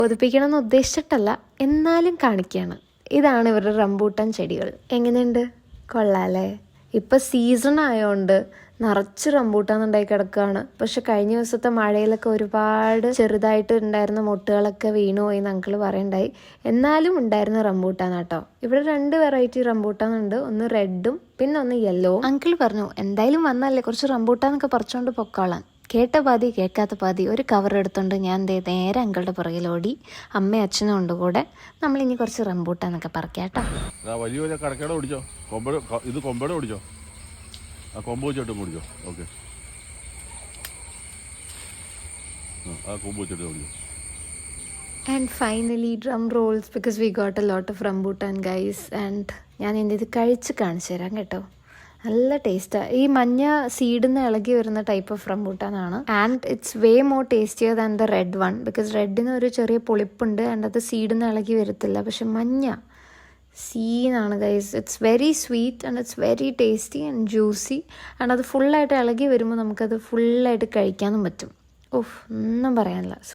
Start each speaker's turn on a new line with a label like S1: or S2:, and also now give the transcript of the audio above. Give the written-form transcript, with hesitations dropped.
S1: ബോധിപ്പിക്കണം എന്ന് ഉദ്ദേശിച്ചിട്ടല്ല, എന്നാലും കാണിക്കുകയാണ്. ഇതാണ് ഇവരുടെ റംബൂട്ടാൻ ചെടികൾ. എങ്ങനെയുണ്ട്? കൊള്ളാല്ലേ? ഇപ്പം സീസൺ ആയതുകൊണ്ട് നിറച്ച് റംബൂട്ടാൻ ഉണ്ടായി കിടക്കുകയാണ്. പക്ഷെ കഴിഞ്ഞ ദിവസത്തെ മഴയിലൊക്കെ ഒരുപാട് ചെറുതായിട്ട് ഉണ്ടായിരുന്ന മൊട്ടുകളൊക്കെ വീണുപോയി എന്ന് അങ്കിൾ പറയണ്ടായി. എന്നാലും ഉണ്ടായിരുന്ന റംബൂട്ടാൻ കേട്ടോ. ഇവിടെ 2 വെറൈറ്റി റംബൂട്ടാൻ ഉണ്ട്. ഒന്ന് റെഡും പിന്നെ ഒന്ന് യെല്ലോവും. അങ്കിൾ പറഞ്ഞു എന്തായാലും വന്നല്ലേ കുറച്ച് റംബൂട്ടാനൊക്കെ പറിച്ചുകൊണ്ട് പൊക്കോളാൻ. കേട്ട പാതി കേൾക്കാത്ത പാതി ഒരു കവർ എടുത്തുകൊണ്ട് ഞാൻ നേരെ അങ്കിളുടെ പുറകിലോടി. അമ്മയും അച്ഛനും ഉണ്ട് കൂടെ. നമ്മളിനി കുറച്ച് റംബൂട്ടാനൊക്കെ പറിക്കാം കേട്ടോ.
S2: വലിയ കടക്കട ഓടിച്ചോ, ഇത് കൊമ്പട ഓടിച്ചോ, ആ കൊമ്പ് വെച്ചിട്ട് ഓടിച്ചോ. ഓക്കെ, ആ കൊമ്പ് വെച്ചിട്ട് ഓടിച്ചോ.
S1: And finally drum rolls because we got a lot of rambutan guys. And ഞാൻ എൻ്റെ ഇത് കഴിച്ച് കാണിച്ചു തരാം കേട്ടോ. നല്ല ടേസ്റ്റാണ്. ഈ മഞ്ഞ സീഡിൽ നിന്ന് ഇളകി വരുന്ന ടൈപ്പ് ഓഫ് റംബൂട്ടാനാണ്. And it's way more tastier than the red one because റെഡിന് ഒരു ചെറിയ പുളിപ്പുണ്ട് ആൻഡ് അത് സീഡിൽ നിന്ന് ഇളകി വരത്തില്ല. പക്ഷെ മഞ്ഞ സീനാണ് guys. It's very sweet and it's very tasty and juicy. And അത് ഫുള്ളായിട്ട് ഇളകി വരുമ്പോൾ നമുക്കത് ഫുള്ളായിട്ട് കഴിക്കാനും പറ്റും. ഒന്നും പറയാനില്ല.